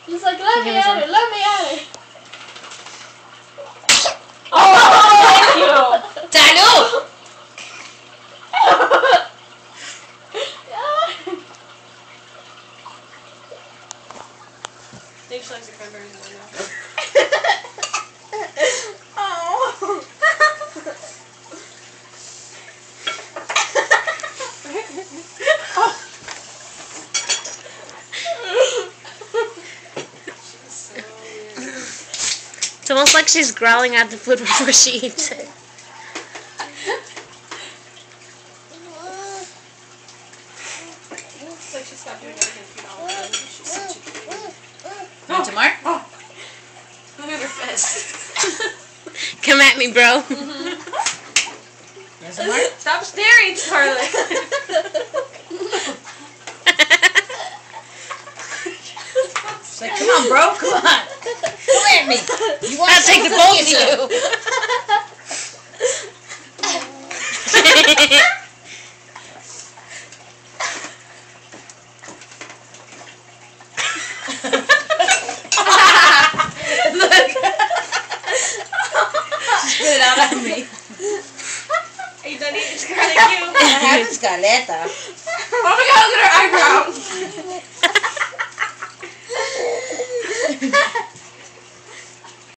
He's like, let me at her, let me at her. Oh, thank you. Danu! I think she likes the cranberries more now. Oh. So weird. It's almost like she's growling at the food before she eats it. It's like she stopped doing everything all of a sudden. She's such a cutie. Want some more? Look at her fist. Come at me, bro. Want some more? Stop staring, Scarlett. She's like, come on, bro, come on. Come at me. You want I'll take the both of you. Look. She spit it out on me. Are you done eating, Scarlett? You? I have Scarlett. Oh my god, look at her eyebrows.